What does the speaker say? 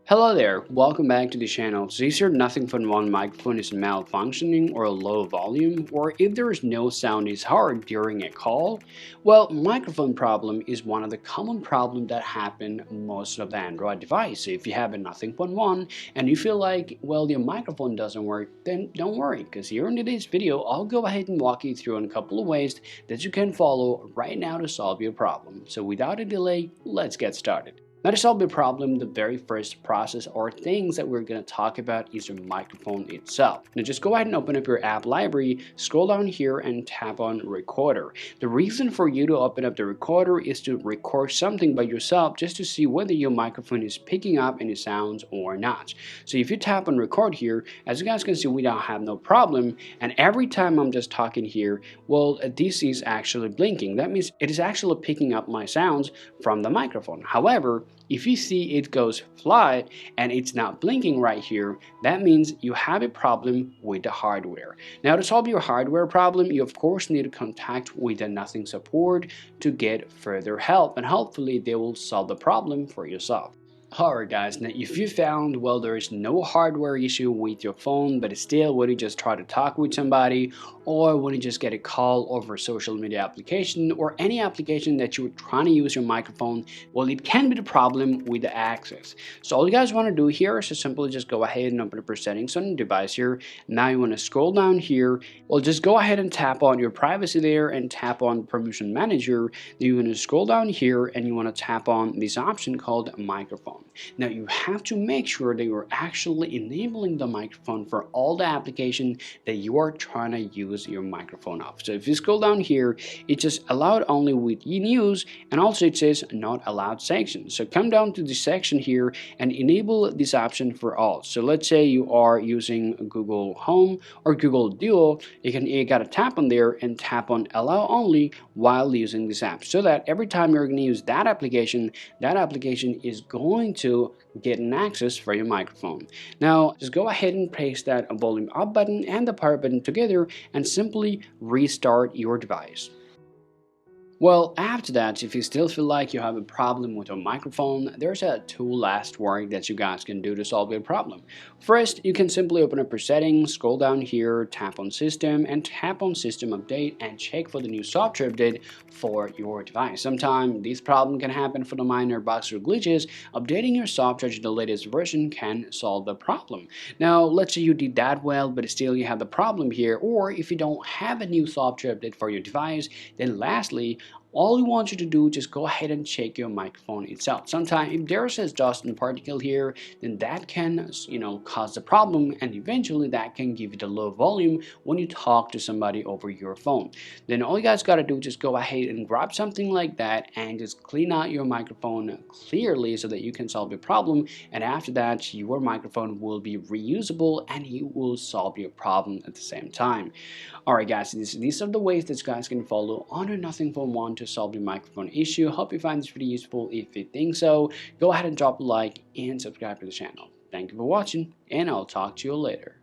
Hello there, welcome back to the channel. So is there nothing when one microphone is malfunctioning or low volume, or if there is no sound is heard during a call? Well, microphone problem is one of the common problems that happen most of the Android device. So if you have a Nothing Phone 1 and you feel like, well, your microphone doesn't work, then don't worry, because here in today's video, I'll go ahead and walk you through a couple of ways that you can follow right now to solve your problem. So without a delay, let's get started. Now to solve the problem, the very first process or things that we're going to talk about is your microphone itself. Now just go ahead and open up your app library, scroll down here and tap on recorder. The reason for you to open up the recorder is to record something by yourself just to see whether your microphone is picking up any sounds or not. So if you tap on record here, as you guys can see, we don't have no problem, and every time I'm just talking here, well, this is actually blinking. That means it is actually picking up my sounds from the microphone. However, if you see it goes flat and it's not blinking right here, that means you have a problem with the hardware. Now to solve your hardware problem, you of course need to contact with the Nothing support to get further help, and hopefully they will solve the problem for yourself. Alright guys, now if you found, well, there is no hardware issue with your phone, but still when you just try to talk with somebody, or when you just get a call over a social media application or any application that you're trying to use your microphone, well, it can be the problem with the access. So all you guys want to do here is to simply just go ahead and open up your settings on your device here. Now you want to scroll down here, well, just go ahead and tap on your privacy there and tap on permission manager. Then you're going to scroll down here and you want to tap on this option called microphone. Now you have to make sure that you're actually enabling the microphone for all the applications that you are trying to use your microphone of. So if you scroll down here, it's just allowed only with news, and also it says not allowed section. So come down to the section here and enable this option for all. So let's say you are using Google Home or Google Duo, you gotta tap on there and tap on allow only while using this app, so that every time you're going to use that application is going to get an access for your microphone. Now just go ahead and press that volume up button and the power button together and simply restart your device. Well, after that, if you still feel like you have a problem with your microphone, there's two last work that you guys can do to solve your problem. First, you can simply open up your settings, scroll down here, tap on system, and tap on system update and check for the new software update for your device. Sometimes this problem can happen for the minor bugs or glitches. Updating your software to the latest version can solve the problem. Now, let's say you did that well, but still you have the problem here, or if you don't have a new software update for your device, then lastly, all we want you to do is just go ahead and check your microphone itself. Sometimes if there is dust and particle here, then that can cause the problem, and eventually that can give you the low volume when you talk to somebody over your phone. Then all you guys got to do is just go ahead and grab something like that and just clean out your microphone clearly so that you can solve your problem, and after that your microphone will be reusable and you will solve your problem at the same time. Alright guys, these are the ways that you guys can follow on a Nothing Phone 1 to solve your microphone issue. Hope you find this video useful. If you think so, go ahead and drop a like and subscribe to the channel. Thank you for watching, and I'll talk to you later.